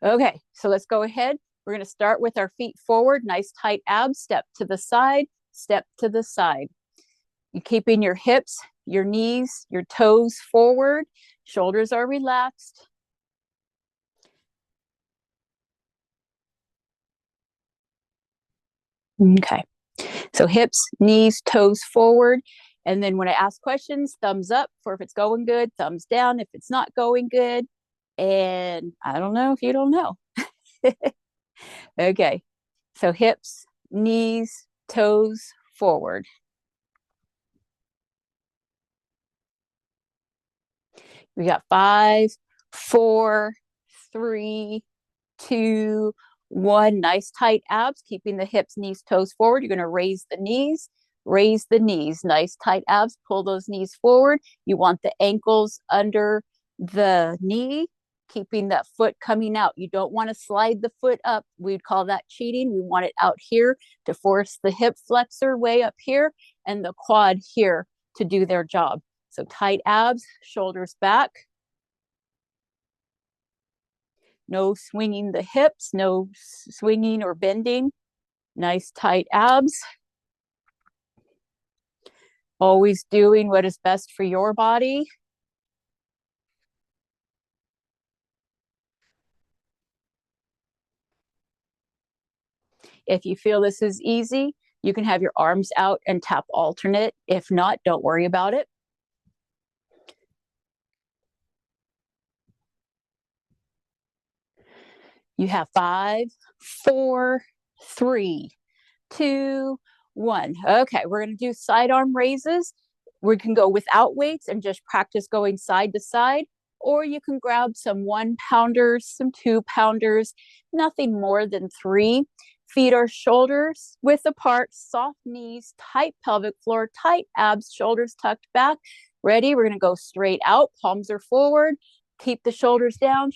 Okay, so let's go ahead. We're going to start with our feet forward, nice tight abs, step to the side, step to the side. You're keeping your hips, your knees, your toes forward, shoulders are relaxed. Okay, so hips, knees, toes forward. And then when I ask questions, thumbs up for if it's going good, thumbs down if it's not going good. And I don't know if you don't know. Okay, so hips, knees, toes forward. We got 5, 4, 3, 2, 1. Nice tight abs, keeping the hips, knees, toes forward. You're going to raise the knees, raise the knees. Nice tight abs, pull those knees forward. You want the ankles under the knee, keeping that foot coming out. You don't want to slide the foot up. We'd call that cheating. We want it out here to force the hip flexor way up here and the quad here to do their job. So tight abs, shoulders back. No swinging the hips, no swinging or bending. Nice tight abs. Always doing what is best for your body. If you feel this is easy, you can have your arms out and tap alternate. If not, don't worry about it. You have 5, 4, 3, 2, 1. Okay, we're going to do sidearm raises. We can go without weights and just practice going side to side, or you can grab some 1-pounders, some 2-pounders, nothing more than 3. Feet are shoulders width apart, soft knees, tight pelvic floor, tight abs, shoulders tucked back. Ready? We're going to go straight out, palms are forward. Keep the shoulders down,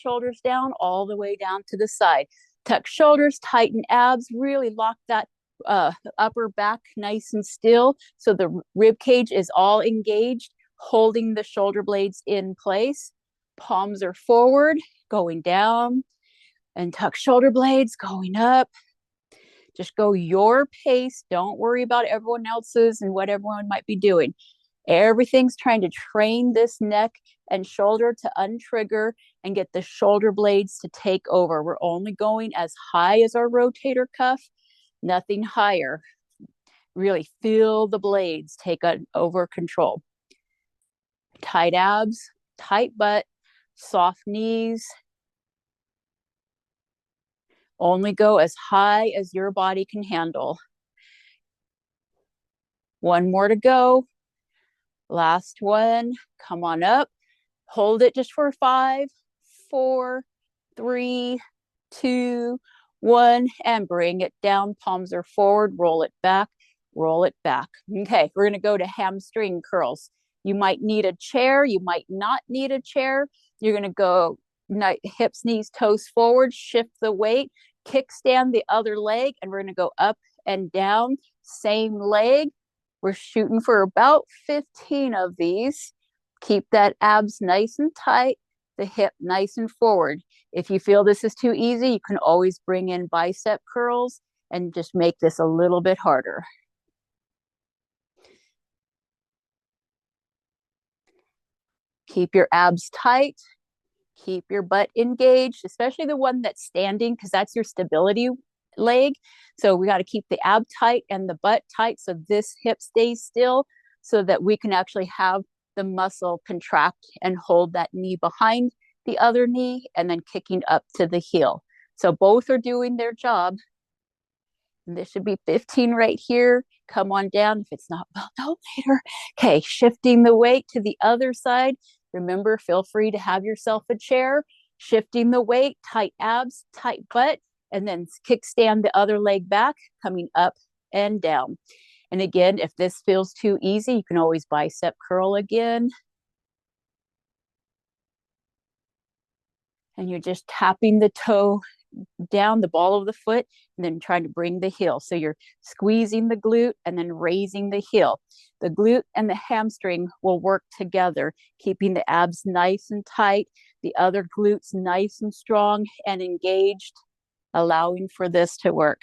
all the way down to the side. Tuck shoulders, tighten abs, really lock that upper back nice and still so the rib cage is all engaged, holding the shoulder blades in place. Palms are forward, going down, and tuck shoulder blades, going up. Just go your pace. Don't worry about everyone else's and what everyone might be doing. Everything's trying to train this neck and shoulder to untrigger and get the shoulder blades to take over. We're only going as high as our rotator cuff, nothing higher. Really feel the blades take over control. Tight abs, tight butt, soft knees. Only go as high as your body can handle. One more to go. Last one. Come on up. Hold it just for 5, 4, 3, 2, 1, and bring it down. Palms are forward. Roll it back. Roll it back. Okay, we're going to go to hamstring curls. You might need a chair. You might not need a chair. You're going to go hips, knees, toes forward. Shift the weight. Kickstand the other leg, and we're going to go up and down. Same leg. We're shooting for about 15 of these. Keep that abs nice and tight, the hip nice and forward. If you feel this is too easy, you can always bring in bicep curls and just make this a little bit harder. Keep your abs tight. Keep your butt engaged, especially the one that's standing, because that's your stability leg. So we got to keep the ab tight and the butt tight so this hip stays still so that we can actually have the muscle contract and hold that knee behind the other knee and then kicking up to the heel. So both are doing their job. And this should be 15 right here. Come on down. If it's not, well, no, later. Okay, shifting the weight to the other side. Remember, feel free to have yourself a chair. Shifting the weight, tight abs, tight butt, and then kickstand the other leg back, coming up and down. And again, if this feels too easy, you can always bicep curl again. And you're just tapping the toe down the ball of the foot and then trying to bring the heel. So you're squeezing the glute and then raising the heel. The glute and the hamstring will work together, keeping the abs nice and tight, the other glutes nice and strong and engaged, allowing for this to work.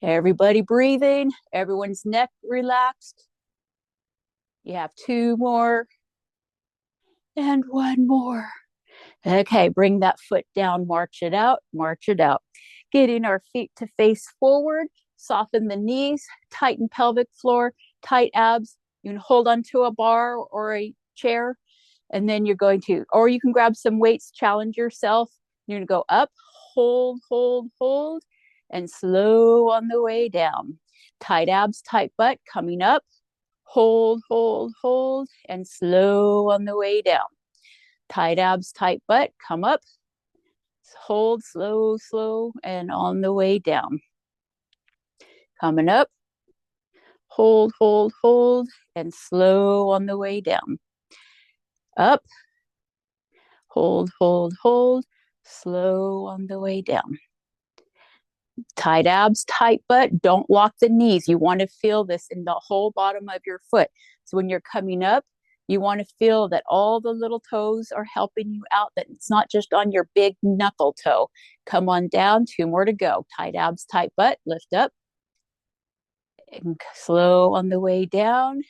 Everybody breathing, everyone's neck relaxed. You have 2 more and 1 more. Okay, bring that foot down, march it out, march it out. Getting our feet to face forward, soften the knees, tighten pelvic floor, tight abs. You can hold onto a bar or a chair, and then you're going to, or you can grab some weights, challenge yourself. You're going to go up, hold, hold, hold, and slow on the way down. Tight abs, tight butt, coming up, hold, hold, hold, and slow on the way down. Tight abs, tight butt, come up, hold, slow, slow, and on the way down. Coming up, hold, hold, hold, and slow on the way down. Up, hold, hold, hold, slow on the way down. Tight abs, tight butt, don't lock the knees. You want to feel this in the whole bottom of your foot. So when you're coming up, you want to feel that all the little toes are helping you out, that it's not just on your big knuckle toe. Come on down, 2 more to go. Tight abs, tight butt, lift up. And slow on the way down.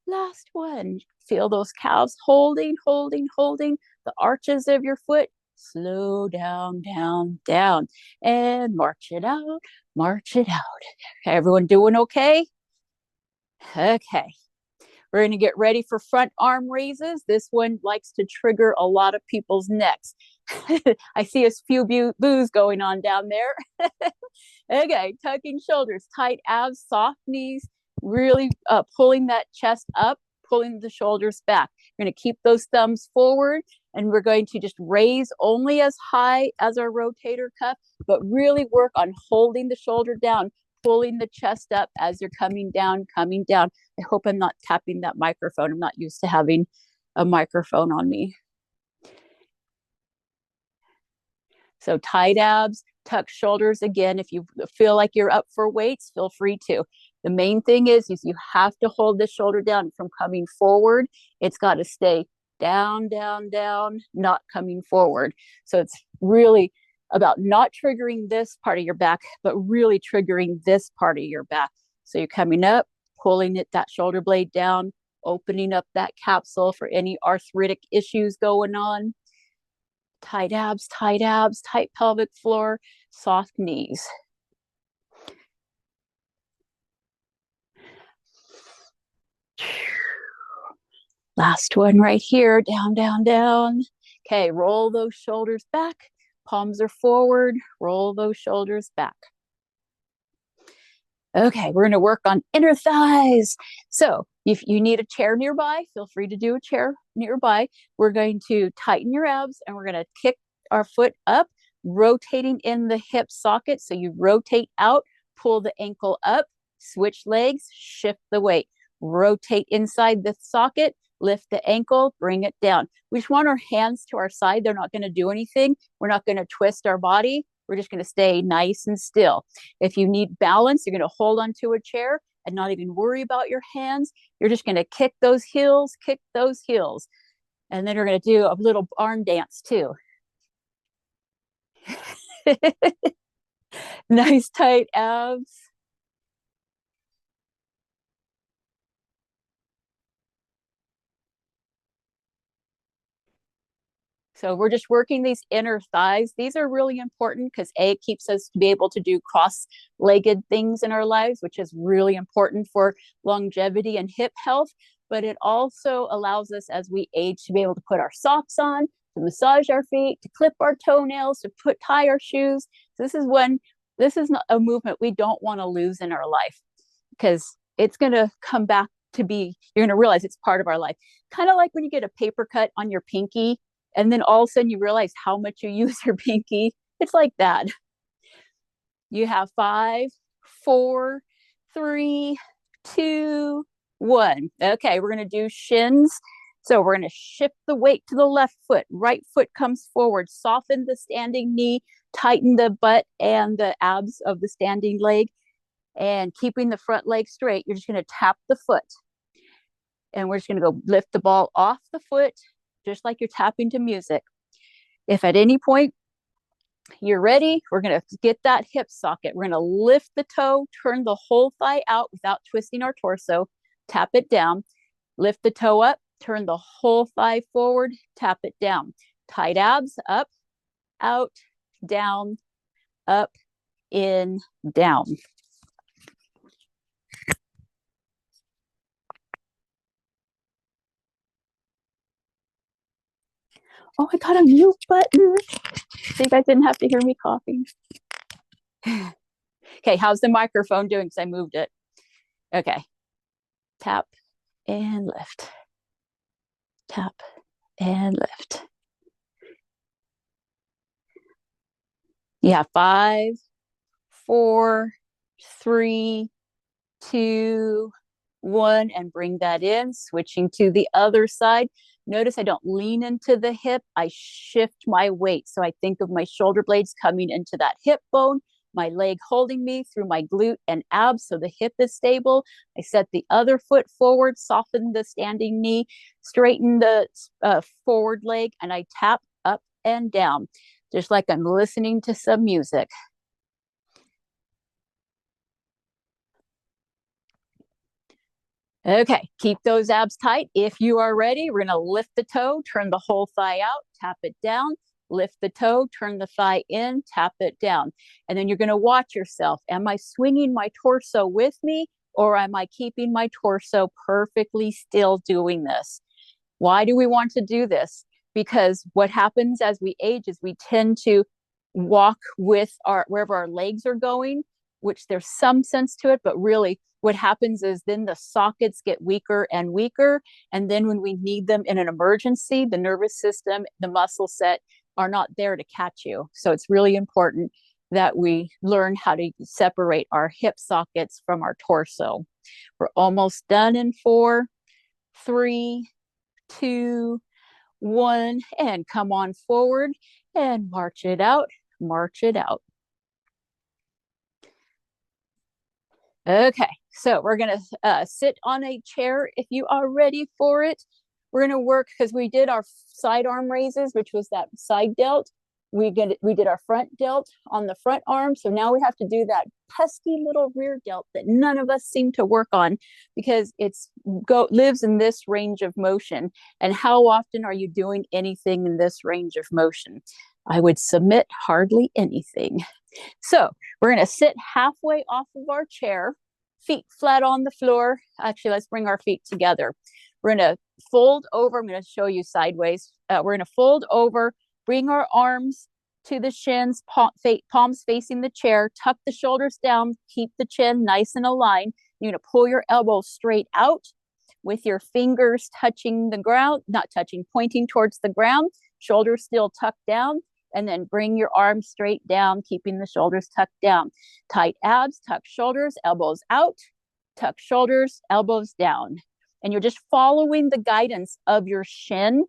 Last one. Feel those calves holding, holding, holding the arches of your foot. Slow down, down, down. And march it out, march it out. Everyone doing okay? Okay. We're going to get ready for front arm raises. This one likes to trigger a lot of people's necks. I see a few boos going on down there. Okay, tucking shoulders, tight abs, soft knees, really pulling that chest up, pulling the shoulders back. We're going to keep those thumbs forward, and we're going to just raise only as high as our rotator cuff, but really work on holding the shoulder down, pulling the chest up as you're coming down, coming down. I hope I'm not tapping that microphone. I'm not used to having a microphone on me. So tight abs, tuck shoulders. Again, if you feel like you're up for weights, feel free to. The main thing is you have to hold the shoulder down from coming forward. It's got to stay down, down, down, not coming forward. So it's really about not triggering this part of your back, but really triggering this part of your back. So you're coming up, pulling that shoulder blade down, opening up that capsule for any arthritic issues going on. Tight abs, tight pelvic floor, soft knees. Last one right here, down, down, down. Okay, roll those shoulders back. Palms are forward, roll those shoulders back. Okay, we're going to work on inner thighs. So if you need a chair nearby, feel free to do a chair nearby. We're going to tighten your abs, and we're going to kick our foot up, rotating in the hip socket. So you rotate out, pull the ankle up, switch legs, shift the weight, rotate inside the socket, lift the ankle, bring it down. We just want our hands to our side. They're not going to do anything. We're not going to twist our body. We're just going to stay nice and still. If you need balance, you're going to hold onto a chair and not even worry about your hands. You're just going to kick those heels, kick those heels. And then you're going to do a little arm dance too. Nice tight abs. So we're just working these inner thighs. These are really important because it keeps us to be able to do cross-legged things in our lives, which is really important for longevity and hip health. But it also allows us as we age to be able to put our socks on, to massage our feet, to clip our toenails, to tie our shoes. So this is not a movement we don't want to lose in our life, because it's going to come back to be, you're going to realize it's part of our life. Kind of like when you get a paper cut on your pinky, and then all of a sudden you realize how much you use your pinky. It's like that. You have 5, 4, 3, 2, 1. Okay, we're going to do shins. So we're going to shift the weight to the left foot. Right foot comes forward. Soften the standing knee. Tighten the butt and the abs of the standing leg. And keeping the front leg straight, you're just going to tap the foot. And we're just going to go lift the ball off the foot, just like you're tapping to music. If at any point you're ready, we're going to get that hip socket. We're going to lift the toe, turn the whole thigh out without twisting our torso, tap it down, lift the toe up, turn the whole thigh forward, tap it down. Tight abs, up, out, down, up, in, down. Oh, I got a mute button. So you guys didn't have to hear me coughing. Okay, how's the microphone doing? Because I moved it. Okay. Tap and lift. Tap and lift. Yeah, 5, 4, 3, 2, 1, and bring that in. Switching to the other side. Notice I don't lean into the hip. I shift my weight. So I think of my shoulder blades coming into that hip bone, my leg holding me through my glute and abs so the hip is stable. I set the other foot forward, soften the standing knee, straighten the forward leg, and I tap up and down, just like I'm listening to some music. Okay, keep those abs tight. If you are ready, we're going to lift the toe, turn the whole thigh out, tap it down, lift the toe, turn the thigh in, tap it down. And then you're going to watch yourself. Am I swinging my torso with me, or am I keeping my torso perfectly still doing this? Why do we want to do this? Because what happens as we age is we tend to walk with wherever our legs are going, which there's some sense to it, but really what happens is then the sockets get weaker and weaker. And then when we need them in an emergency, the nervous system, the muscle set are not there to catch you. So it's really important that we learn how to separate our hip sockets from our torso. We're almost done in 4, 3, 2, 1, and come on forward and march it out, march it out. Okay, so we're going to sit on a chair if you are ready for it. We're going to work, because we did our side arm raises, which was that side delt. We did our front delt on the front arm. So now we have to do that pesky little rear delt that none of us seem to work on, because it's lives in this range of motion. And how often are you doing anything in this range of motion? I would submit hardly anything. So we're going to sit halfway off of our chair, feet flat on the floor. Actually, let's bring our feet together. We're going to fold over. I'm going to show you sideways. We're going to fold over, bring our arms to the shins, palms facing the chair, tuck the shoulders down, keep the chin nice and aligned. You're going to pull your elbows straight out with your fingers touching the ground, not touching, pointing towards the ground, shoulders still tucked down. And then bring your arms straight down, keeping the shoulders tucked down. Tight abs, tuck shoulders, elbows out, tuck shoulders, elbows down. And you're just following the guidance of your shin.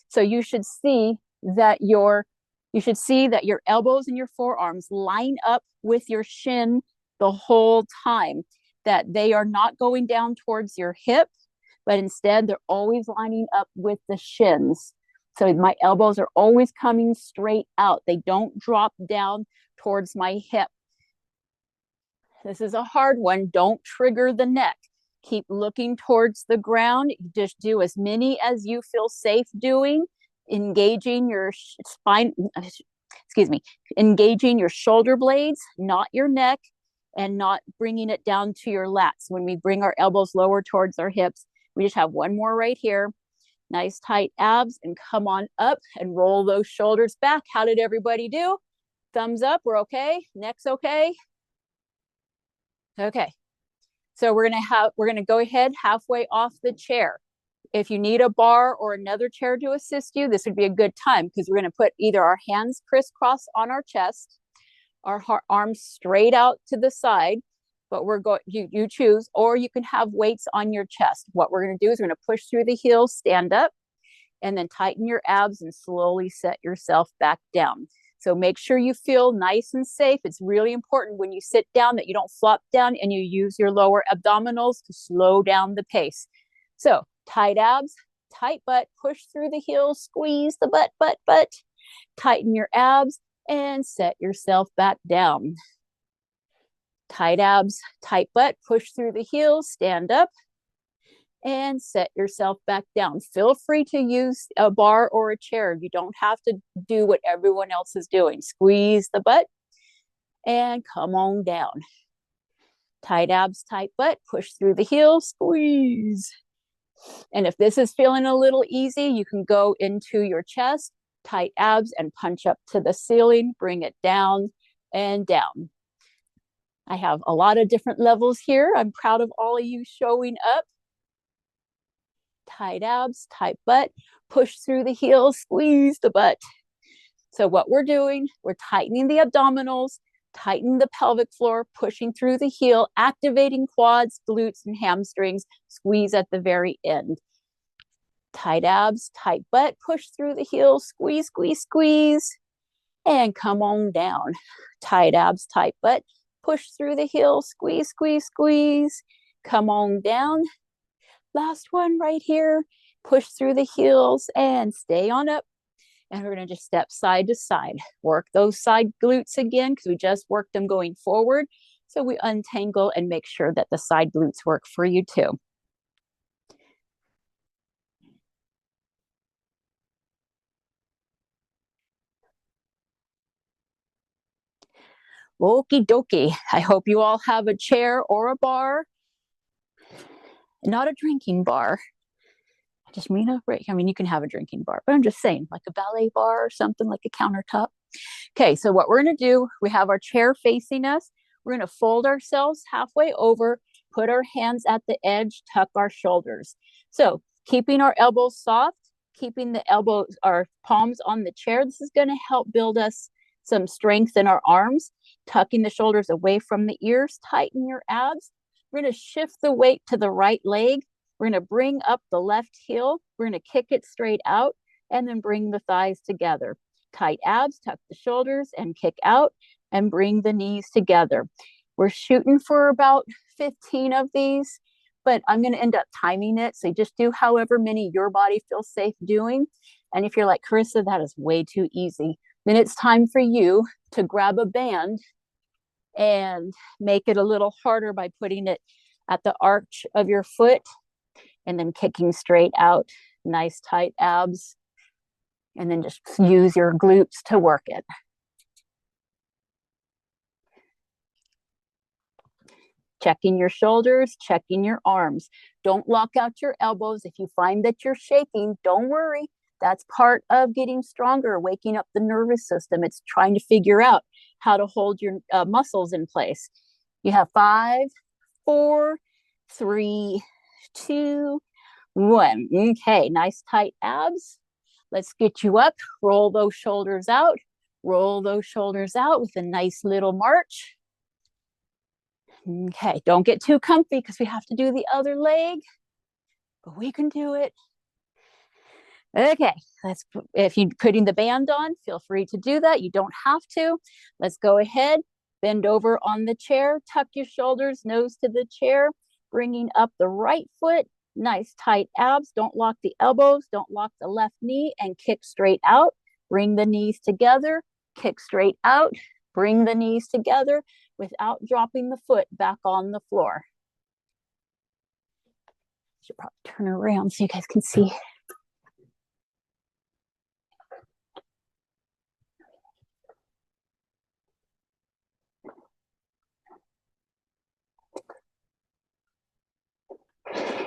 So you should see that your elbows and your forearms line up with your shin the whole time, that they are not going down towards your hip, but instead they're always lining up with the shins. So my elbows are always coming straight out. They don't drop down towards my hip. This is a hard one. Don't trigger the neck. Keep looking towards the ground. Just do as many as you feel safe doing, engaging your spine, engaging your shoulder blades, not your neck, and not bringing it down to your lats. When we bring our elbows lower towards our hips, we just have one more right here. Nice tight abs, and come on up and roll those shoulders back. How did everybody do? Thumbs up, we're okay. Neck's okay. Okay. So we're gonna go ahead halfway off the chair. If you need a bar or another chair to assist you, this would be a good time, because we're gonna put either our hands crisscross on our chest, our arms straight out to the side, but we're going, you choose, or you can have weights on your chest. What we're going to do is we're going to push through the heels, stand up, and then tighten your abs and slowly set yourself back down. So make sure you feel nice and safe. It's really important when you sit down that you don't flop down and you use your lower abdominals to slow down the pace. So tight abs, tight butt, push through the heels, squeeze the butt, tighten your abs and set yourself back down. Tight abs, tight butt, push through the heels, stand up and set yourself back down. Feel free to use a bar or a chair. You don't have to do what everyone else is doing. Squeeze the butt and come on down. Tight abs, tight butt, push through the heels, squeeze. And if this is feeling a little easy, you can go into your chest, tight abs, and punch up to the ceiling, bring it down and down. I have a lot of different levels here. I'm proud of all of you showing up. Tight abs, tight butt, push through the heels, squeeze the butt. So what we're doing, we're tightening the abdominals, tighten the pelvic floor, pushing through the heel, activating quads, glutes, and hamstrings, squeeze at the very end. Tight abs, tight butt, push through the heels, squeeze, squeeze, squeeze, and come on down. Tight abs, tight butt, push through the heels, squeeze, squeeze, squeeze, come on down. Last one right here, push through the heels and stay on up. And we're going to just step side to side. Work those side glutes again because we just worked them going forward. So we untangle and make sure that the side glutes work for you too. Okie dokie. I hope you all have a chair or a bar. Not a drinking bar. I just mean you can have a drinking bar, but I'm just saying like a ballet bar or something, like a countertop. Okay, so what we're going to do, we have our chair facing us. We're going to fold ourselves halfway over, put our hands at the edge, tuck our shoulders. So keeping our elbows soft, keeping the elbows, our palms on the chair. This is going to help build us some strength in our arms. Tucking the shoulders away from the ears, tighten your abs. We're going to shift the weight to the right leg. We're going to bring up the left heel. We're going to kick it straight out and then bring the thighs together. Tight abs, tuck the shoulders and kick out and bring the knees together. We're shooting for about 15 of these, but I'm going to end up timing it. So just do however many your body feels safe doing. And if you're like, Carissa, that is way too easy, then it's time for you to grab a band and make it a little harder by putting it at the arch of your foot and then kicking straight out. Nice tight abs. And then just use your glutes to work it. Checking your shoulders, checking your arms. Don't lock out your elbows. If you find that you're shaking, don't worry. That's part of getting stronger, waking up the nervous system. It's trying to figure out how to hold your muscles in place. You have 5, 4, 3, 2, 1. Okay, nice tight abs. Let's get you up. Roll those shoulders out. Roll those shoulders out with a nice little march. Okay, don't get too comfy because we have to do the other leg, but we can do it. Okay, if you're putting the band on, feel free to do that. You don't have to. Let's go ahead, bend over on the chair, tuck your shoulders, nose to the chair, bringing up the right foot, nice tight abs. Don't lock the elbows, don't lock the left knee, and kick straight out. Bring the knees together, kick straight out, bring the knees together without dropping the foot back on the floor. Should probably turn around so you guys can see.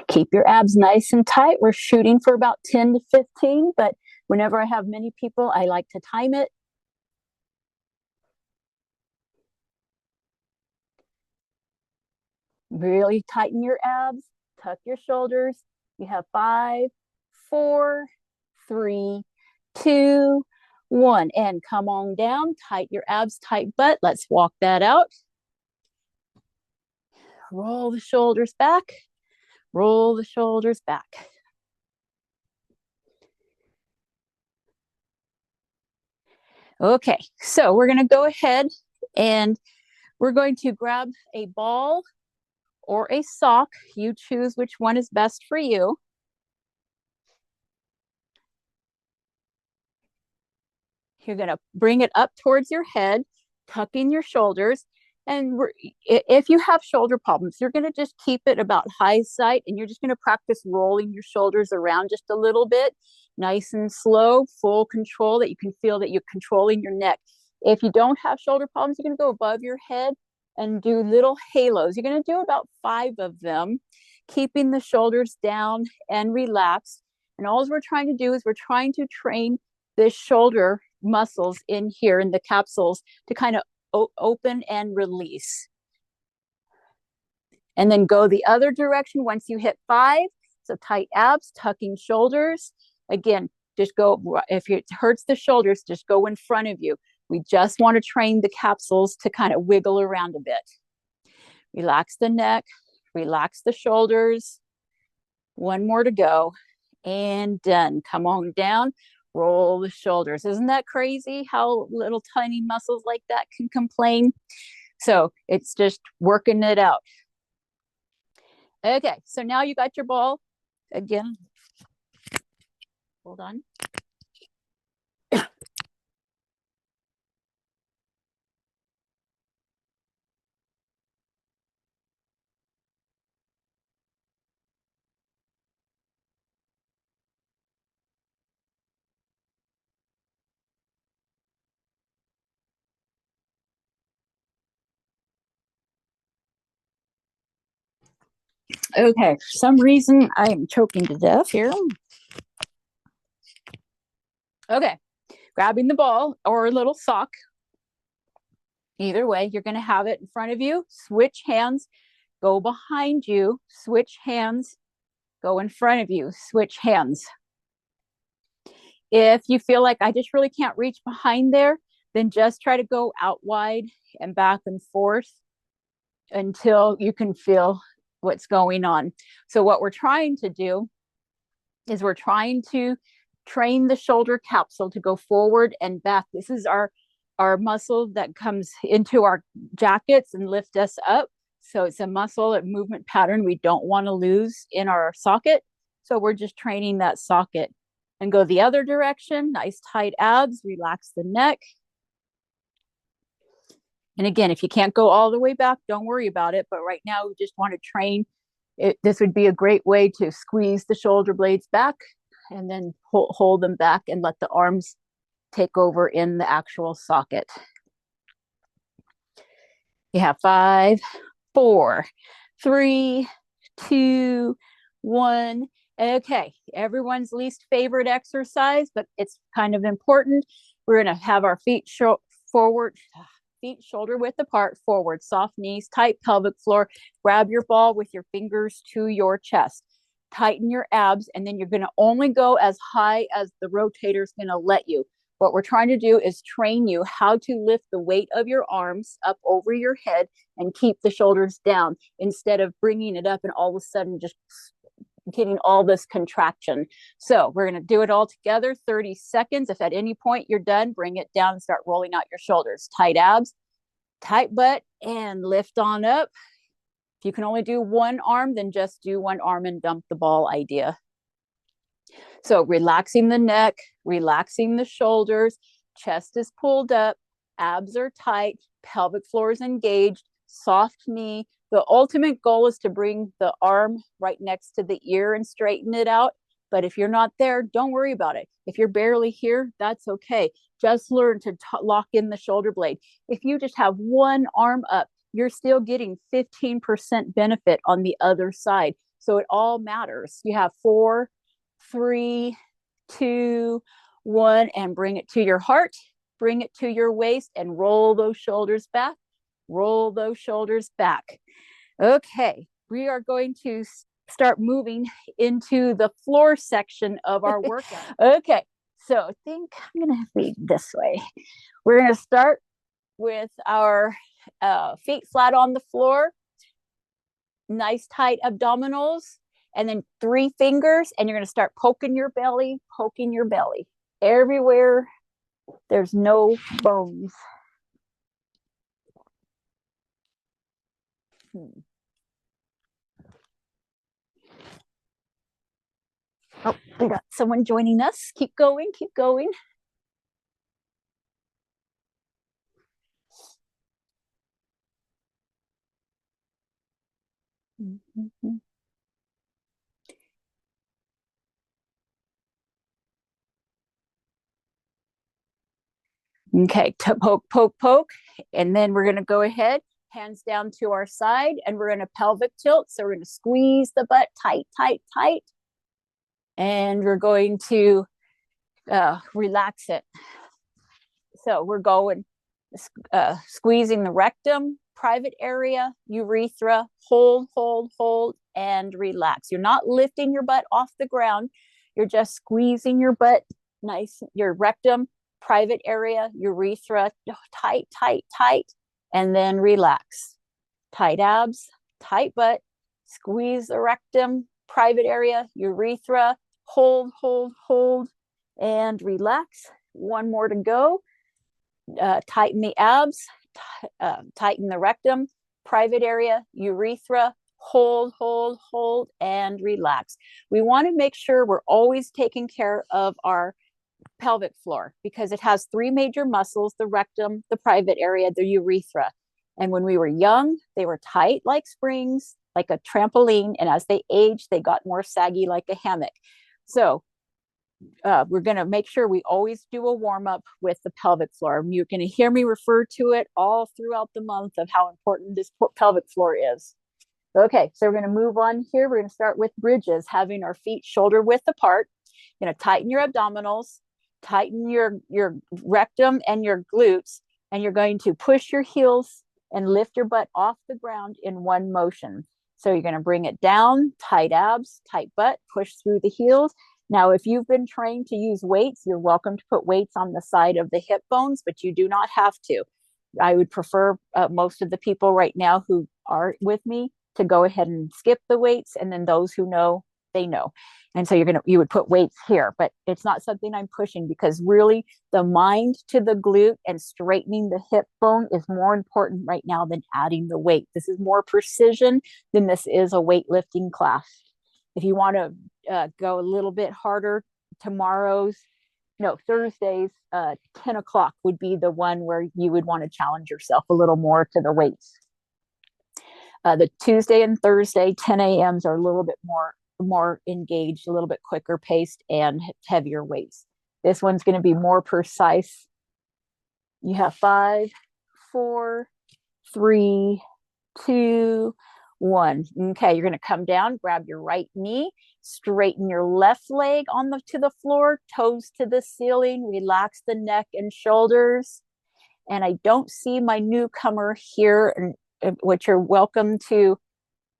Keep your abs nice and tight. We're shooting for about 10 to 15, but whenever I have many people, I like to time it. Really tighten your abs, tuck your shoulders. You have 5, 4, 3, 2, 1, and come on down. Tight your abs, tight butt. Let's walk that out. roll the shoulders back, roll the shoulders back. Okay, so we're going to go ahead and we're going to grab a ball or a sock. You choose which one is best for you. You're going to bring it up towards your head, tuck in your shoulders. And if you have shoulder problems, you're going to just keep it about high side, and you're just going to practice rolling your shoulders around just a little bit, nice and slow, full control, that you can feel that you're controlling your neck. If you don't have shoulder problems, you're going to go above your head and do little halos. You're going to do about 5 of them, keeping the shoulders down and relaxed. And all we're trying to do is we're trying to train the shoulder muscles in here in the capsules to kind of open and release. And then go the other direction once you hit 5. So tight abs, tucking shoulders. Again, just go, if it hurts the shoulders, just go in front of you. We just want to train the capsules to kind of wiggle around a bit. Relax the neck, relax the shoulders. 1 more to go. And done. Come on down. Roll the shoulders. Isn't that crazy how little tiny muscles like that can complain? So it's just working it out. Okay, so now you got your ball. Again, hold on. Okay, for some reason I am choking to death here. Okay, grabbing the ball or a little sock. Either way, you're going to have it in front of you. Switch hands, go behind you, switch hands, go in front of you, switch hands. If you feel like I just really can't reach behind there, then just try to go out wide and back and forth until you can feel what's going on. So what we're trying to do is we're trying to train the shoulder capsule to go forward and back. This is our muscle that comes into our jackets and lift us up. So it's a muscle, a movement pattern we don't want to lose in our socket. So we're just training that socket. And go the other direction. Nice tight abs, relax the neck. And again, if you can't go all the way back, don't worry about it. But right now, we just want to train it. This would be a great way to squeeze the shoulder blades back and then hold them back and let the arms take over in the actual socket. You have 5, 4, 3, 2, 1. Okay, everyone's least favorite exercise, but it's kind of important. We're going to have our feet forward, feet shoulder width apart, forward, soft knees, tight pelvic floor. Grab your ball with your fingers to your chest. Tighten your abs, and then you're going to only go as high as the rotator is going to let you. What we're trying to do is train you how to lift the weight of your arms up over your head and keep the shoulders down instead of bringing it up and all of a sudden just getting all this contraction. So we're going to do it all together, 30 seconds. If at any point you're done, bring it down and start rolling out your shoulders. Tight abs, tight butt, and lift on up. If you can only do 1 arm, then just do 1 arm and dump the ball idea. So relaxing the neck, relaxing the shoulders, chest is pulled up, abs are tight, pelvic floor is engaged, soft knee. The ultimate goal is to bring the arm right next to the ear and straighten it out. But if you're not there, don't worry about it. If you're barely here, that's okay. Just learn to lock in the shoulder blade. If you just have 1 arm up, you're still getting 15% benefit on the other side. So it all matters. You have 4, 3, 2, 1, and bring it to your heart, bring it to your waist, and roll those shoulders back. Roll those shoulders back. Okay, we are going to start moving into the floor section of our workout. Okay, so I think I'm going to lead this way. We're going to start with our feet flat on the floor. nice tight abdominals, and then 3 fingers, and you're going to start poking your belly, everywhere there's no bones. Oh, we got someone joining us. Keep going, keep going. Mm-hmm. Okay, poke, poke, poke. And then we're going to go ahead, hands down to our side, and we're going to pelvic tilt. So we're going to squeeze the butt tight, tight, tight. And we're going to relax it. So we're going squeezing the rectum, private area, urethra, hold, hold, hold, and relax. You're not lifting your butt off the ground. You're just squeezing your butt nice, your rectum, private area, urethra, tight, tight, tight, and then relax. Tight abs, tight butt, squeeze the rectum, private area, urethra, hold, hold, hold, and relax. One more to go. Tighten the abs, tighten the rectum, private area, urethra, hold, hold, hold, and relax. We want to make sure we're always taking care of our pelvic floor because it has 3 major muscles: the rectum, the private area, the urethra. And when we were young, they were tight like springs, like a trampoline. And as they aged, they got more saggy like a hammock. So we're going to make sure we always do a warm up with the pelvic floor. You're going to hear me refer to it all throughout the month of how important this pelvic floor is. Okay, so we're going to move on here. We're going to start with bridges, having our feet shoulder width apart. You're going to tighten your abdominals, tighten your rectum and your glutes, and you're going to push your heels and lift your butt off the ground in one motion. So you're going to bring it down, tight abs, tight butt, push through the heels. Now, if you've been trained to use weights, you're welcome to put weights on the side of the hip bones, but you do not have to. I would prefer most of the people right now who are with me to go ahead and skip the weights, and then those who know, they know. And so you would put weights here, but it's not something I'm pushing because really the mind to the glute and straightening the hip bone is more important right now than adding the weight. This is more precision than this is a weightlifting class. If you want to go a little bit harder, Thursdays, 10 o'clock would be the one where you would want to challenge yourself a little more to the weights. The Tuesday and Thursday 10 a.m.s are a little bit more engaged, a little bit quicker paced and heavier weights. This one's going to be more precise. You have 5, 4, 3, 2, 1. Okay, you're going to come down, grab your right knee, straighten your left leg to the floor, toes to the ceiling, relax the neck and shoulders. And I don't see my newcomer here, which you're welcome to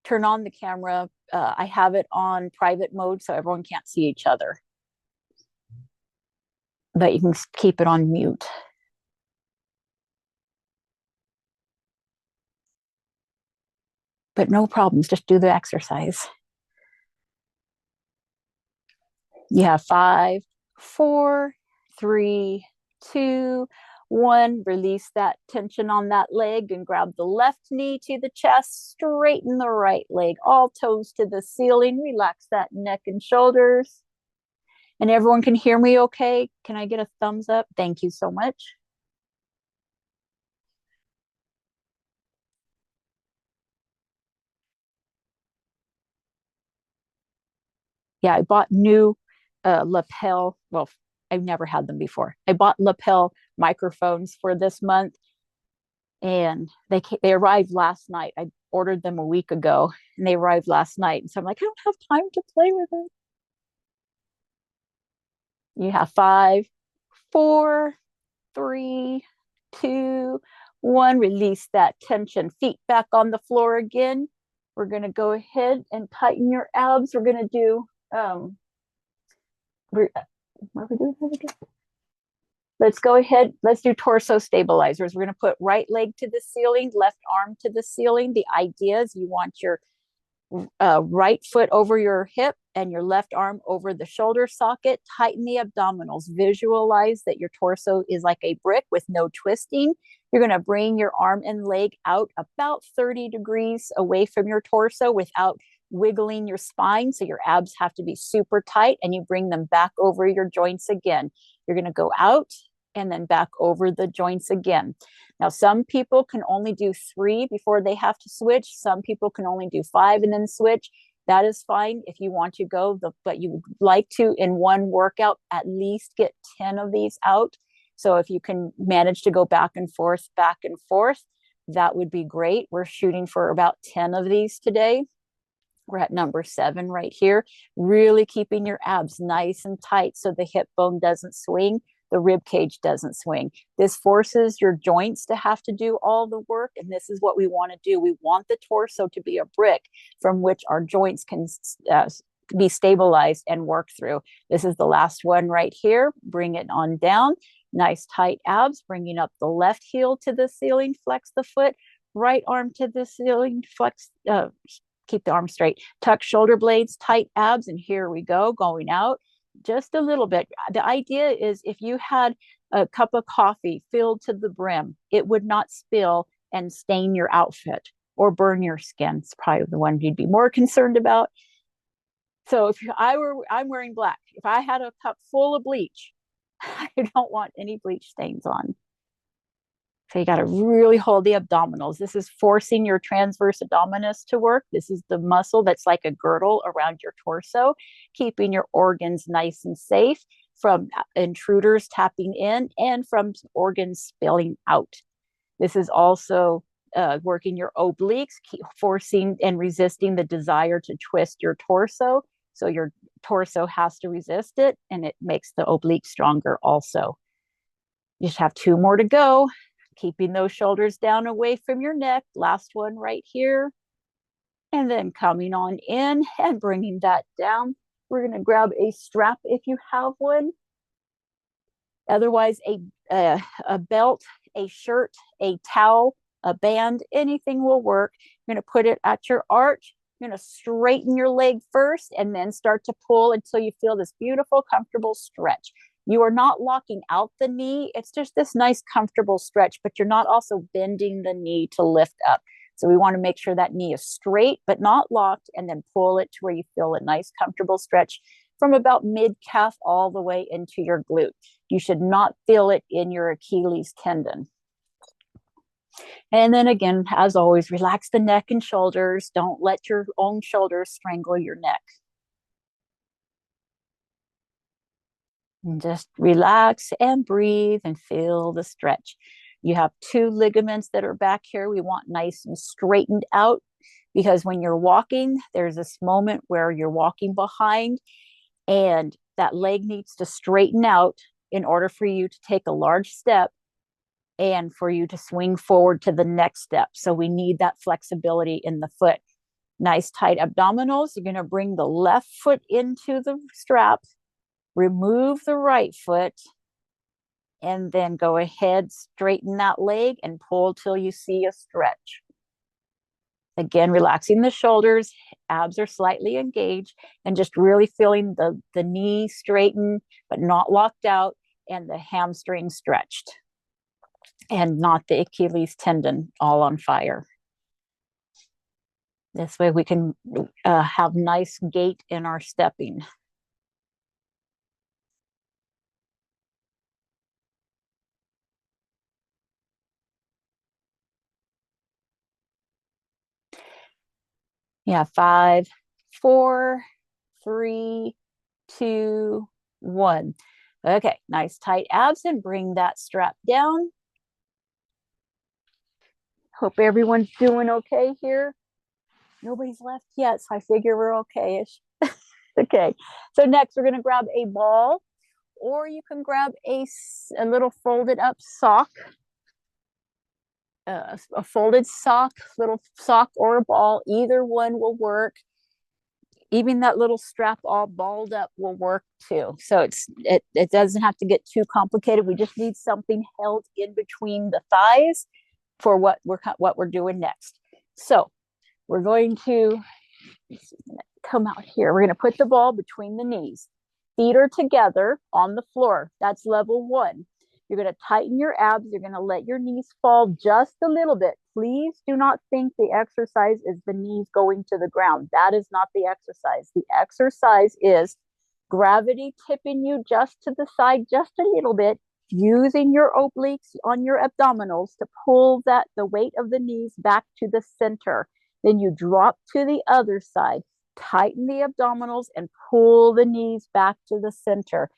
turn on the camera. I have it on private mode so everyone can't see each other. But you can keep it on mute. But no problems, just do the exercise. You have 5, 4, 3, 2, 1. Release that tension on that leg and grab the left knee to the chest, straighten the right leg, all toes to the ceiling, relax that neck and shoulders. And everyone can hear me okay? Can I get a thumbs up? Thank you so much. Yeah, I bought new lapel. Well, I've never had them before. I bought lapel microphones for this month, and they arrived last night. I ordered them a week ago, and they arrived last night. And so I'm like, I don't have time to play with it. You have 5, 4, 3, 2, 1. Release that tension. Feet back on the floor again. We're going to go ahead and tighten your abs. We're going to do what are we doing? Let's go ahead. Let's do torso stabilizers. We're going to put right leg to the ceiling, left arm to the ceiling. The idea is you want your right foot over your hip and your left arm over the shoulder socket. Tighten the abdominals. Visualize that your torso is like a brick with no twisting. You're going to bring your arm and leg out about 30 degrees away from your torso without wiggling your spine. So your abs have to be super tight, and you bring them back over your joints again. You're going to go out and then back over the joints again. Now, some people can only do 3 before they have to switch. Some people can only do 5 and then switch. That is fine if you want to go, but you would like to, in one workout, at least get 10 of these out. So if you can manage to go back and forth, that would be great. We're shooting for about 10 of these today. We're at number 7 right here. Really keeping your abs nice and tight so the hip bone doesn't swing, the rib cage doesn't swing. This forces your joints to have to do all the work, and this is what we want to do. We want the torso to be a brick from which our joints can be stabilized and work through. This is the last one right here. Bring it on down. Nice tight abs, bringing up the left heel to the ceiling, flex the foot, right arm to the ceiling, flex, keep the arm straight, tuck shoulder blades, tight abs, and here we go, going out just a little bit. The idea is if you had a cup of coffee filled to the brim, it would not spill and stain your outfit or burn your skin. It's probably the one you'd be more concerned about. So if I'm wearing black. If I had a cup full of bleach, I don't want any bleach stains on. So you got to really hold the abdominals. This is forcing your transverse abdominis to work. This is the muscle that's like a girdle around your torso, keeping your organs nice and safe from intruders tapping in and from organs spilling out. This is also working your obliques, forcing and resisting the desire to twist your torso. So your torso has to resist it, and it makes the oblique stronger also. You just have 2 more to go. Keeping those shoulders down away from your neck. Last one right here. And then coming on in and bringing that down. We're going to grab a strap if you have one. Otherwise, a belt, a shirt, a towel, a band, anything will work. You're going to put it at your arch. You're going to straighten your leg first and then start to pull until you feel this beautiful, comfortable stretch. You are not locking out the knee. It's just this nice, comfortable stretch, but you're not also bending the knee to lift up. So we want to make sure that knee is straight, but not locked, and then pull it to where you feel a nice, comfortable stretch from about mid-calf all the way into your glute. You should not feel it in your Achilles tendon. And then again, as always, relax the neck and shoulders. Don't let your own shoulders strangle your neck. And just relax and breathe and feel the stretch. You have 2 ligaments that are back here. We want nice and straightened out, because when you're walking, there's this moment where you're walking behind and that leg needs to straighten out in order for you to take a large step and for you to swing forward to the next step. So we need that flexibility in the foot. Nice tight abdominals. You're going to bring the left foot into the strap, remove the right foot, and then go ahead, straighten that leg and pull till you see a stretch. Again, relaxing the shoulders, abs are slightly engaged, and just really feeling the knee straighten, but not locked out, and the hamstring stretched, and not the Achilles tendon all on fire. This way we can have nice gait in our stepping. Yeah, 5, 4, 3, 2, 1. Okay, nice tight abs, and bring that strap down. Hope everyone's doing okay here. Nobody's left yet, so I figure we're okay-ish. Okay, so next we're going to grab a ball, or you can grab a little folded up sock. A folded sock, little sock or a ball, either one will work. Even that little strap all balled up will work too. So it doesn't have to get too complicated. We just need something held in between the thighs for what we're doing next. So we're going to Come out here. We're going to put the ball between the knees. Feet are together on the floor. That's level 1. You're going to tighten your abs. You're going to let your knees fall just a little bit. Please do not think the exercise is the knees going to the ground. That is not the exercise. The exercise is gravity tipping you just to the side, just a little bit, using your obliques on your abdominals to pull the weight of the knees back to the center. Then you drop to the other side, tighten the abdominals, and pull the knees back to the center.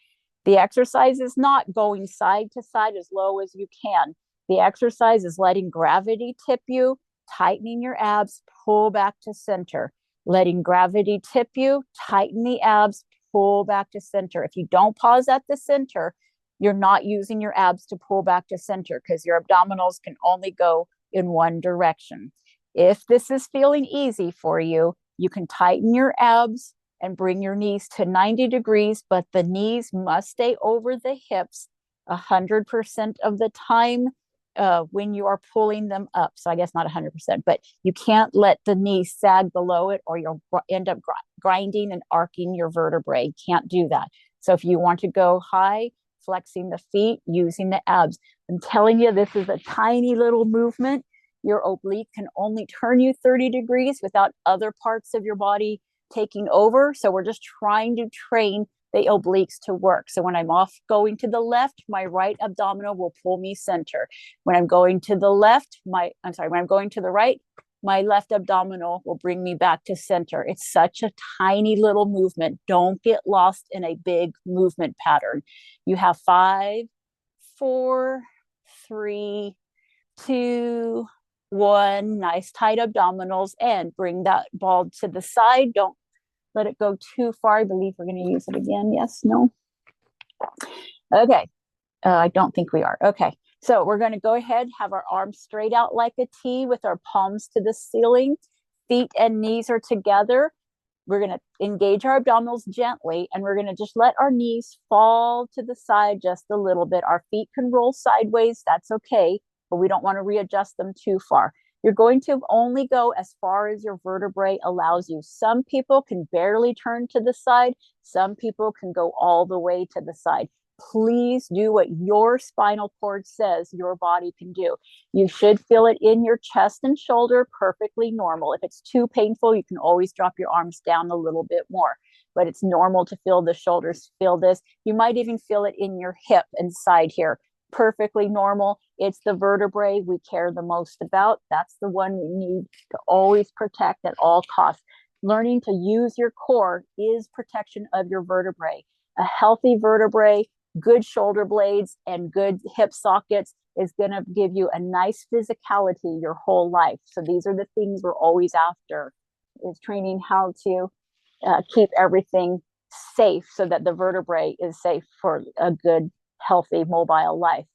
The exercise is not going side to side as low as you can. The exercise is letting gravity tip you, tightening your abs, pull back to center. Letting gravity tip you, tighten the abs, pull back to center. If you don't pause at the center, you're not using your abs to pull back to center because your abdominals can only go in one direction. If this is feeling easy for you, you can tighten your abs and bring your knees to 90 degrees, but the knees must stay over the hips 100% of the time when you are pulling them up. So I guess not 100%, but you can't let the knees sag below it or you'll end up grinding and arcing your vertebrae. You can't do that. So if you want to go high, flexing the feet, using the abs. I'm telling you, this is a tiny little movement. Your oblique can only turn you 30 degrees without other parts of your body taking over. So we're just trying to train the obliques to work. So when I'm off going to the left, my right abdominal will pull me center. When I'm going to the left, when I'm going to the right, my left abdominal will bring me back to center. It's such a tiny little movement. Don't get lost in a big movement pattern. You have 5, 4, 3, 2, 1. Nice tight abdominals, and bring that ball to the side. Don't let it go too far. I believe we're going to use it again. Yes, no. Okay. I don't think we are. Okay. So we're going to go ahead, have our arms straight out like a T with our palms to the ceiling. Feet and knees are together. We're going to engage our abdominals gently, and we're going to just let our knees fall to the side just a little bit. Our feet can roll sideways. That's okay, but we don't want to readjust them too far. You're going to only go as far as your vertebrae allows you. Some people can barely turn to the side. Some people can go all the way to the side. Please do what your spinal cord says your body can do. You should feel it in your chest and shoulder, perfectly normal. If it's too painful, you can always drop your arms down a little bit more, but it's normal to feel the shoulders, feel this. You might even feel it in your hip and side here. Perfectly normal. It's the vertebrae we care the most about. That's the one we need to always protect at all costs. Learning to use your core is protection of your vertebrae. A healthy vertebrae, good shoulder blades, and good hip sockets is going to give you a nice physicality your whole life. So these are the things we're always after, is training how to keep everything safe so that the vertebrae is safe for a good, healthy, mobile life.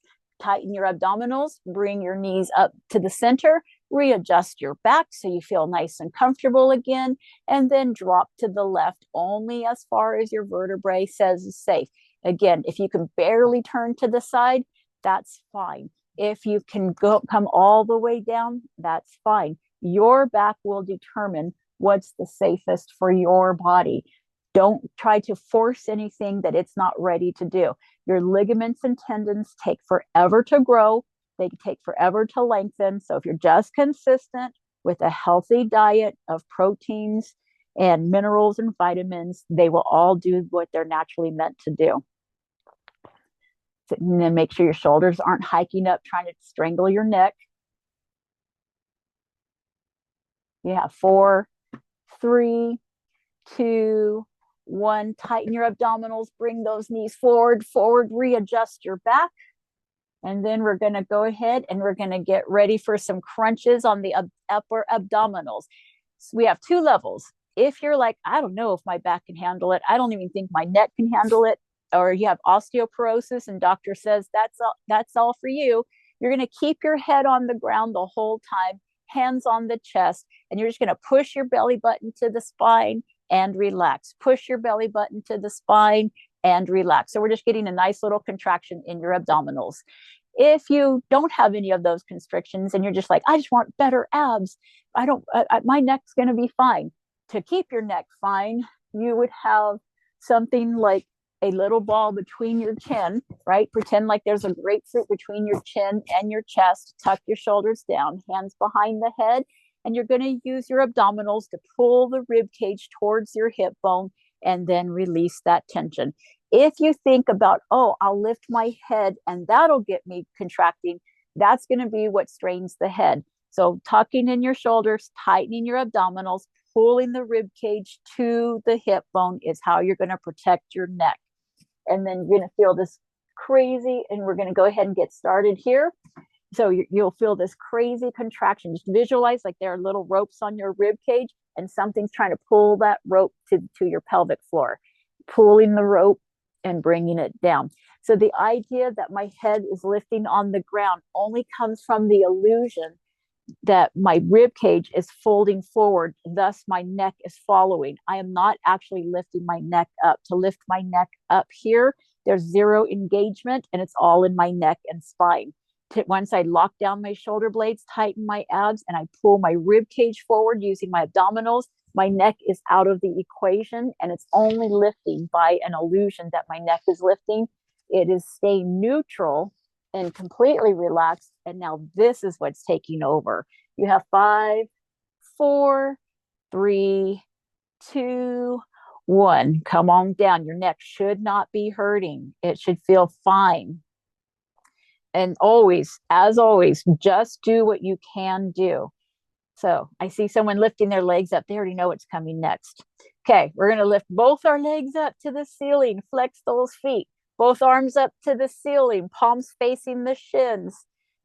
Tighten your abdominals, bring your knees up to the center, readjust your back so you feel nice and comfortable again, and then drop to the left only as far as your vertebrae says is safe. Again, if you can barely turn to the side, that's fine. If you can come all the way down, that's fine. Your back will determine what's the safest for your body. Don't try to force anything that it's not ready to do. Your ligaments and tendons take forever to grow. They take forever to lengthen. So if you're just consistent with a healthy diet of proteins and minerals and vitamins, they will all do what they're naturally meant to do. And then make sure your shoulders aren't hiking up, trying to strangle your neck. You have 4, 3, 2, 1. Tighten your abdominals, bring those knees forward, readjust your back. And then we're going to go ahead and we're going to get ready for some crunches on the upper abdominals. So we have 2 levels. If you're like, I don't know if my back can handle it, I don't even think my neck can handle it, or you have osteoporosis and doctor says that's all for you, you're going to keep your head on the ground the whole time, hands on the chest, and you're just going to push your belly button to the spine and relax. Push your belly button to the spine and relax. So we're just getting a nice little contraction in your abdominals. If you don't have any of those constrictions and you're just like, I just want better abs, my neck's going to be fine. to keep your neck fine, you would have something like a little ball between your chin, right? Pretend like there's a grapefruit between your chin and your chest. Tuck your shoulders down, hands behind the head, and you're going to use your abdominals to pull the rib cage towards your hip bone and then release that tension. If you think about, oh, I'll lift my head and that'll get me contracting, that's going to be what strains the head. So tucking in your shoulders, tightening your abdominals, pulling the rib cage to the hip bone is how you're going to protect your neck. And then you're going to feel this crazy, and we're going to go ahead and get started here. So you'll feel this crazy contraction. Just visualize like there are little ropes on your rib cage and something's trying to pull that rope to your pelvic floor, pulling the rope and bringing it down. So the idea that my head is lifting on the ground only comes from the illusion that my rib cage is folding forward, thus my neck is following. I am not actually lifting my neck up. To lift my neck up here, there's zero engagement, and it's all in my neck and spine. Once I lock down my shoulder blades, tighten my abs, and I pull my rib cage forward using my abdominals, my neck is out of the equation, and it's only lifting by an illusion that my neck is lifting. It is staying neutral and completely relaxed. And now this is what's taking over. You have 5, 4, 3, 2, 1. Come on down. Your neck should not be hurting. It should feel fine. And always, as always, just do what you can do. So I see someone lifting their legs up. They already know what's coming next. Okay, we're going to lift both our legs up to the ceiling. Flex those feet. Both arms up to the ceiling, palms facing the shins.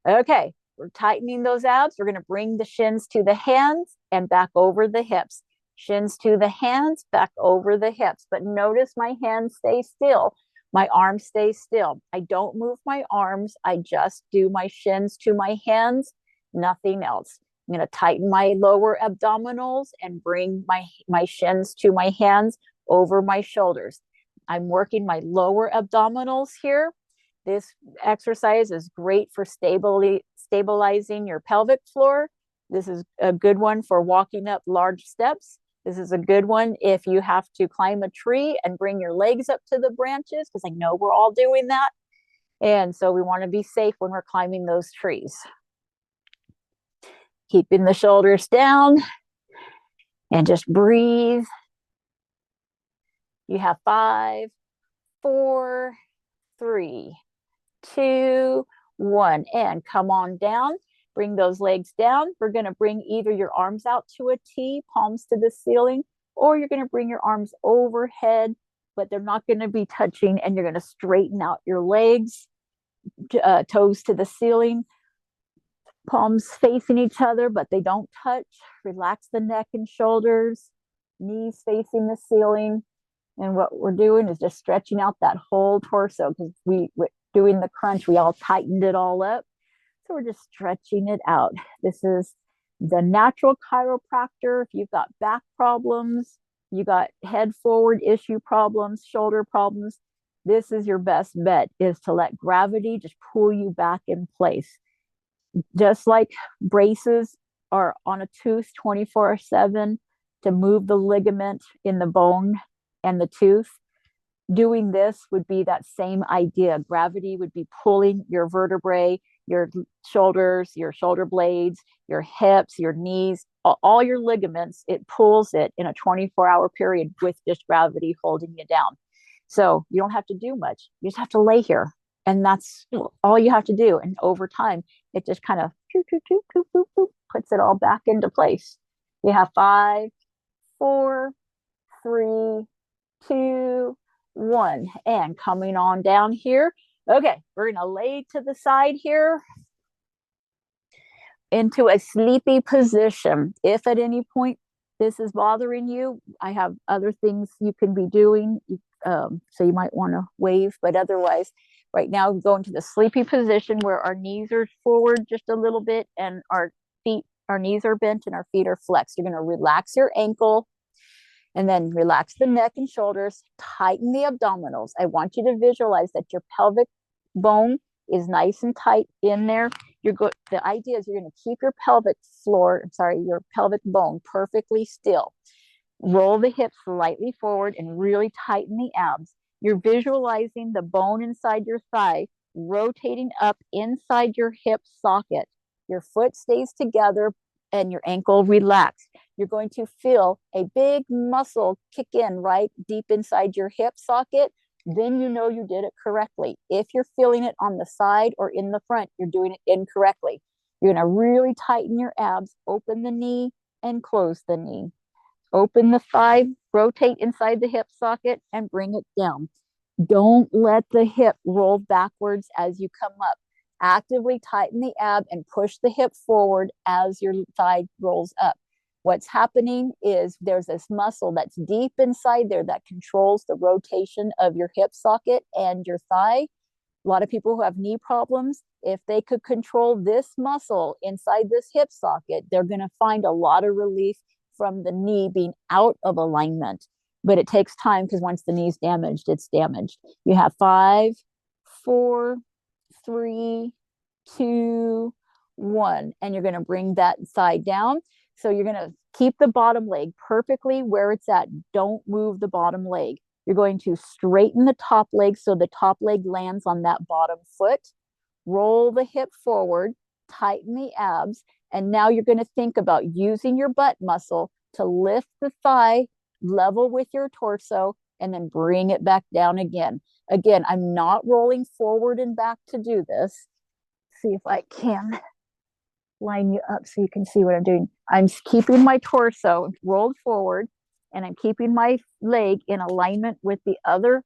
Okay, we're tightening those abs. We're going to bring the shins to the hands and back over the hips. Shins to the hands, back over the hips. But notice my hands stay still. My arms stay still. I don't move my arms. I just do my shins to my hands, nothing else. I'm going to tighten my lower abdominals and bring my shins to my hands over my shoulders. I'm working my lower abdominals here. This exercise is great for stabilizing your pelvic floor. This is a good one for walking up large steps. This is a good one if you have to climb a tree and bring your legs up to the branches, because I know we're all doing that. And so we want to be safe when we're climbing those trees. Keeping the shoulders down and just breathe. You have 5, 4, 3, 2, 1, and come on down. Bring those legs down. We're going to bring either your arms out to a T, palms to the ceiling, or you're going to bring your arms overhead, but they're not going to be touching, and you're going to straighten out your legs, toes to the ceiling, palms facing each other, but they don't touch. Relax the neck and shoulders, knees facing the ceiling. And what we're doing is just stretching out that whole torso, because doing the crunch, we all tightened it all up. So we're just stretching it out. This is the natural chiropractor. If you've got back problems, you got head forward issue problems, shoulder problems, this is your best bet, is to let gravity just pull you back in place. Just like braces are on a tooth 24/7 to move the ligament in the bone and the tooth, doing this would be that same idea. Gravity would be pulling your vertebrae, your shoulders, your shoulder blades, your hips, your knees, all your ligaments. It pulls it in a 24-hour period with just gravity holding you down. So you don't have to do much. You just have to lay here. And that's all you have to do. And over time, it just kind of puts it all back into place. You have 5, 4, 3, 2, 1, and coming on down here. Okay, we're going to lay to the side here into a sleepy position. If at any point this is bothering you, I have other things you can be doing. So you might want to wave, but otherwise, right now, we go into the sleepy position where our knees are forward just a little bit and our knees are bent and our feet are flexed. You're going to relax your ankle and then relax the neck and shoulders, tighten the abdominals. I want you to visualize that your pelvic bone is nice and tight in there. The idea is you're going to keep your pelvic bone perfectly still. Roll the hips slightly forward and really tighten the abs. You're visualizing the bone inside your thigh rotating up inside your hip socket. Your foot stays together and your ankle relaxed. You're going to feel a big muscle kick in right deep inside your hip socket. Then you know you did it correctly. If you're feeling it on the side or in the front, you're doing it incorrectly. You're going to really tighten your abs, open the knee and close the knee. Open the thigh, rotate inside the hip socket and bring it down. Don't let the hip roll backwards as you come up. Actively tighten the ab and push the hip forward as your thigh rolls up. What's happening is there's this muscle that's deep inside there that controls the rotation of your hip socket and your thigh. A lot of people who have knee problems, if they could control this muscle inside this hip socket, they're going to find a lot of relief from the knee being out of alignment. But it takes time because once the knee's damaged, it's damaged. You have 5, 4, 3, 2, 1. And you're going to bring that side down. So you're going to keep the bottom leg perfectly where it's at. Don't move the bottom leg. You're going to straighten the top leg so the top leg lands on that bottom foot. Roll the hip forward, tighten the abs, and now you're going to think about using your butt muscle to lift the thigh level with your torso and then bring it back down again. Again, I'm not rolling forward and back to do this. See if I can line you up so you can see what I'm doing. I'm keeping my torso rolled forward and I'm keeping my leg in alignment with the other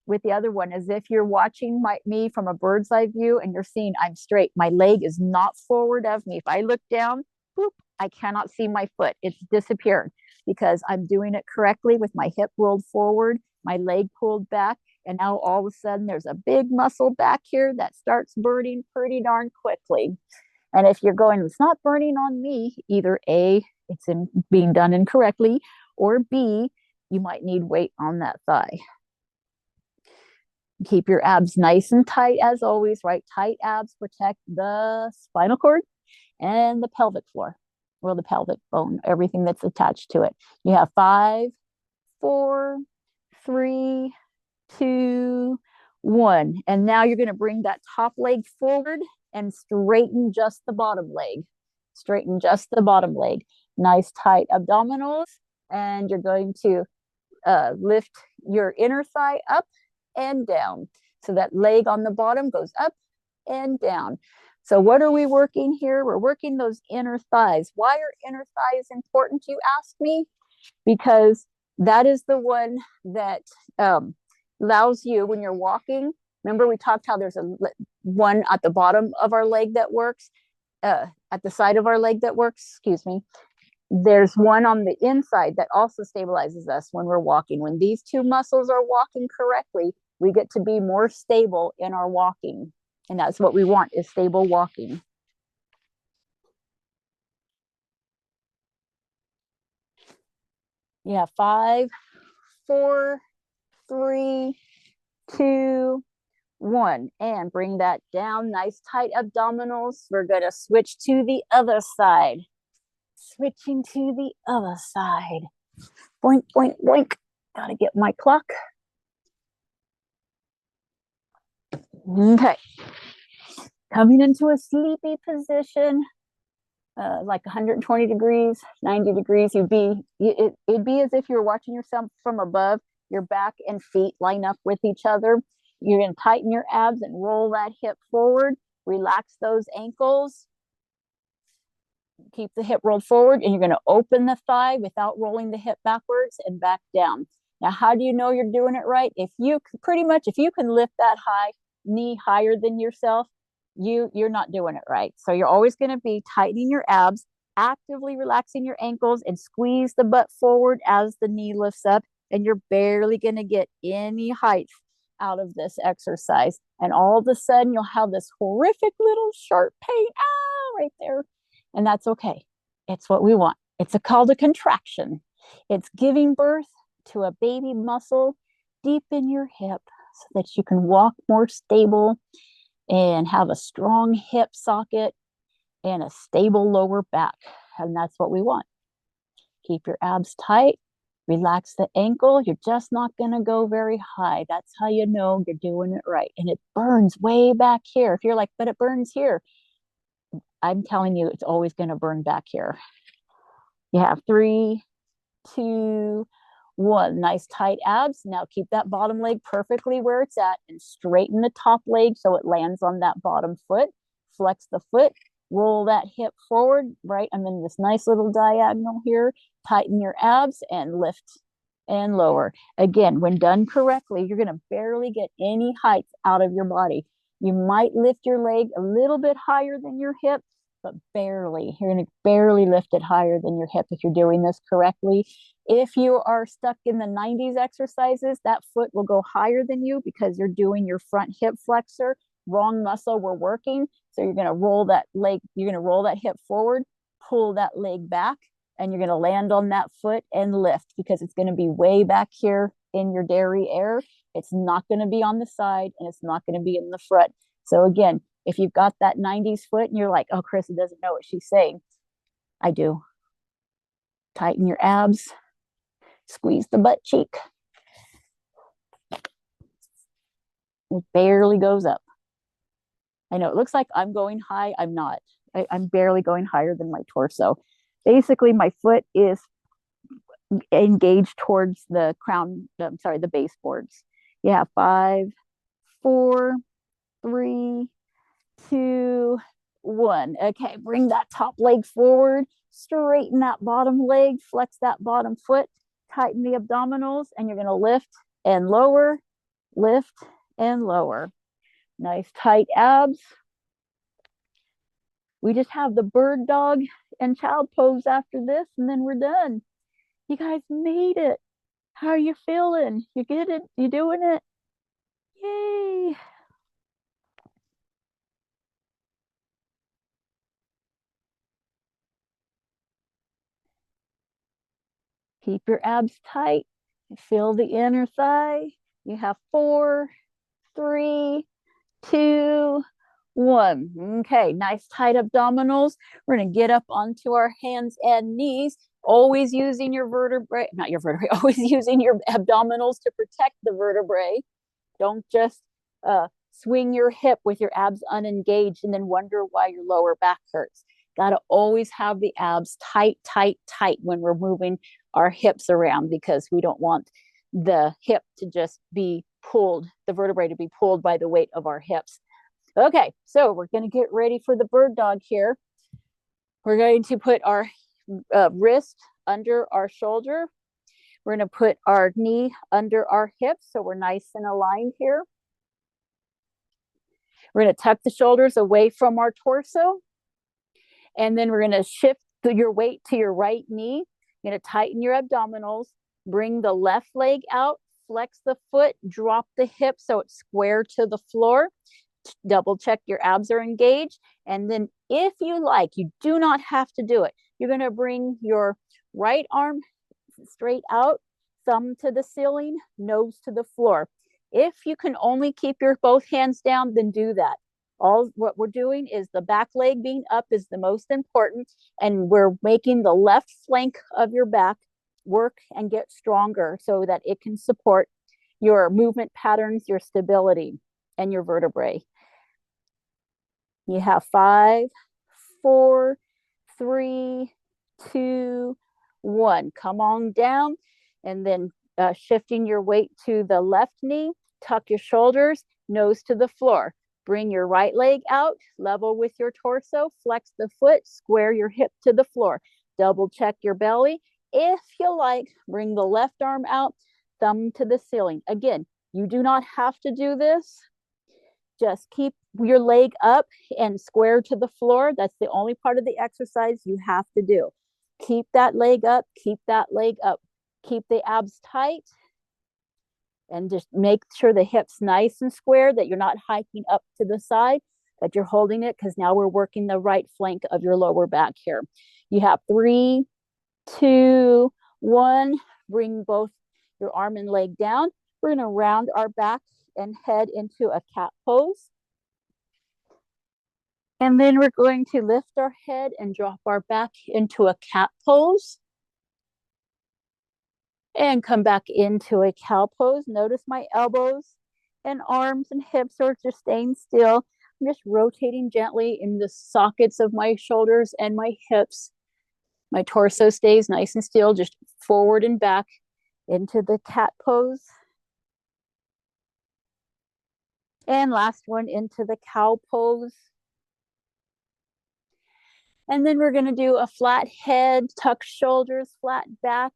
one, as if you're watching me from a bird's eye view and you're seeing I'm straight. My leg is not forward of me. If I look down, boop, I cannot see my foot. It's disappeared because I'm doing it correctly with my hip rolled forward, my leg pulled back, and now all of a sudden there's a big muscle back here that starts burning pretty darn quickly. And if you're going, it's not burning on me, either A, it's being done incorrectly, or B, you might need weight on that thigh. Keep your abs nice and tight as always, right? Tight abs protect the spinal cord and the pelvic floor, or the pelvic bone, everything that's attached to it. You have 5, 4, 3, 2, 1. And now you're going to bring that top leg forward and straighten just the bottom leg. Straighten just the bottom leg. Nice tight abdominals. And you're going to lift your inner thigh up and down. So that leg on the bottom goes up and down. So what are we working here? We're working those inner thighs. Why are inner thighs important, you ask me? Because that is the one that allows you when you're walking. Remember we talked how there's one at the bottom of our leg that works, at the side of our leg that works, excuse me. There's one on the inside that also stabilizes us when we're walking. When these two muscles are walking correctly, we get to be more stable in our walking. And that's what we want, is stable walking. You have 5, 4, 3, 2, 1. And bring that down. Nice tight abdominals. We're going to switch to the other side. Switching to the other side. Boink, boink, boink. Gotta get my clock. Okay. Coming into a sleepy position, like 120 degrees, 90 degrees. It'd be as if you're watching yourself from above. Your back and feet line up with each other. You're going to tighten your abs and roll that hip forward. Relax those ankles. Keep the hip rolled forward, and you're going to open the thigh without rolling the hip backwards and back down. Now, how do you know you're doing it right? If you can lift that knee higher than yourself, you're not doing it right. So you're always going to be tightening your abs, actively relaxing your ankles, and squeeze the butt forward as the knee lifts up, and you're barely going to get any height out of this exercise. And all of a sudden, you'll have this horrific little sharp pain right there. And that's okay. It's what we want. It's called a contraction. It's giving birth to a baby muscle deep in your hip so that you can walk more stable and have a strong hip socket and a stable lower back. And that's what we want. Keep your abs tight. Relax the ankle. You're just not going to go very high. That's how you know you're doing it right. And it burns way back here. If you're like, but it burns here, I'm telling you, it's always going to burn back here. You have 3, 2, 1. Nice tight abs. Now keep that bottom leg perfectly where it's at and straighten the top leg so it lands on that bottom foot. Flex the foot. Roll that hip forward, right? I'm in this nice little diagonal here. Tighten your abs and lift and lower. Again, when done correctly, you're going to barely get any height out of your body. You might lift your leg a little bit higher than your hip, but barely. You're going to barely lift it higher than your hip if you're doing this correctly. If you are stuck in the 90s exercises, that foot will go higher than you because you're doing your front hip flexor. Wrong muscle we're working. So you're going to roll that leg, you're going to roll that hip forward, pull that leg back, and you're going to land on that foot and lift because it's going to be way back here in your derriere. It's not going to be on the side and it's not going to be in the front. So again, if you've got that 90s foot and you're like, oh, Krista doesn't know what she's saying. I do. Tighten your abs, squeeze the butt cheek. It barely goes up. I know it looks like I'm going high. I'm not. I'm barely going higher than my torso. Basically, my foot is engaged towards the crown, I'm sorry, the baseboards. Yeah, 5, 4, 3, 2, 1. Okay, bring that top leg forward, straighten that bottom leg, flex that bottom foot, tighten the abdominals, and you're going to lift and lower, lift and lower. Nice tight abs. We just have the bird dog and child pose after this, and then we're done. You guys made it. How are you feeling? You get it? You doing it? Yay. Keep your abs tight. Feel the inner thigh. You have 4, 3, 2, 1. Okay, nice tight abdominals. We're going to get up onto our hands and knees, always using your vertebrae, not your vertebrae, always using your abdominals to protect the vertebrae. Don't just swing your hip with your abs unengaged and then wonder why your lower back hurts. Got to always have the abs tight, tight, tight when we're moving our hips around because we don't want the hip to just be pulled, the vertebrae to be pulled by the weight of our hips. Okay, so we're going to get ready for the bird dog here. We're going to put our wrist under our shoulder. We're going to put our knee under our hip so we're nice and aligned here. We're going to tuck the shoulders away from our torso. And then we're going to shift your weight to your right knee. You're going to tighten your abdominals. Bring the left leg out. Flex the foot. Drop the hip so it's square to the floor. Double check your abs are engaged. And then if you like, you do not have to do it. You're going to bring your right arm straight out, thumb to the ceiling, nose to the floor. If you can only keep your both hands down, then do that. All what we're doing is the back leg being up is the most important, and we're making the left flank of your back work and get stronger so that it can support your movement patterns, your stability, and your vertebrae. You have 5, 4, 3, 2, 1. Come on down, and then shifting your weight to the left knee, tuck your shoulders, nose to the floor. Bring your right leg out, level with your torso, flex the foot, square your hip to the floor. Double check your belly. If you like, bring the left arm out, thumb to the ceiling. Again, you do not have to do this. Just keep your leg up and square to the floor. That's the only part of the exercise you have to do. Keep that leg up, keep that leg up. Keep the abs tight. And just make sure the hip's nice and square, that you're not hiking up to the side, that you're holding it, because now we're working the right flank of your lower back here. You have 3, 2, 1. Bring both your arm and leg down. We're going to round our back and head into a cat pose. And then we're going to lift our head and drop our back into a cat pose. And come back into a cow pose. Notice my elbows and arms and hips are just staying still. I'm just rotating gently in the sockets of my shoulders and my hips. My torso stays nice and still, just forward and back into the cat pose. And last one into the cow pose. And then we're going to do a flat head, tuck shoulders, flat back.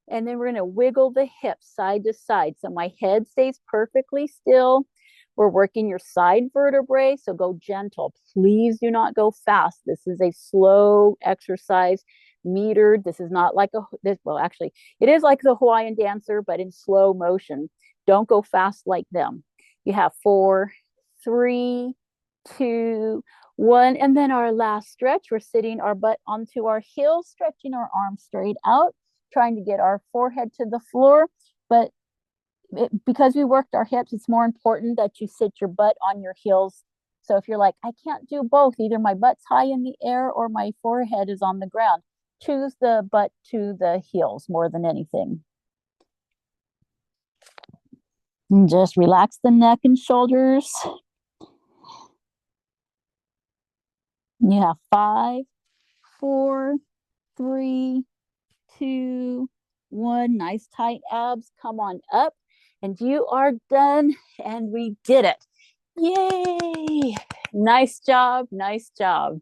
And then we're going to wiggle the hips side to side. So my head stays perfectly still. We're working your side vertebrae, so go gentle. Please do not go fast. This is a slow exercise, metered. This is not like well, actually, it is like the Hawaiian dancer, but in slow motion. Don't go fast like them. You have 4, 3, 2, 1, and then our last stretch. We're sitting our butt onto our heels, stretching our arms straight out, trying to get our forehead to the floor. But because we worked our hips, it's more important that you sit your butt on your heels. So if you're like, I can't do both, either my butt's high in the air or my forehead is on the ground, choose the butt to the heels more than anything. And just relax the neck and shoulders. You have 5, 4, 3, 2, 1. Nice tight abs. Come on up. And you are done. And we did it. Yay! Nice job. Nice job.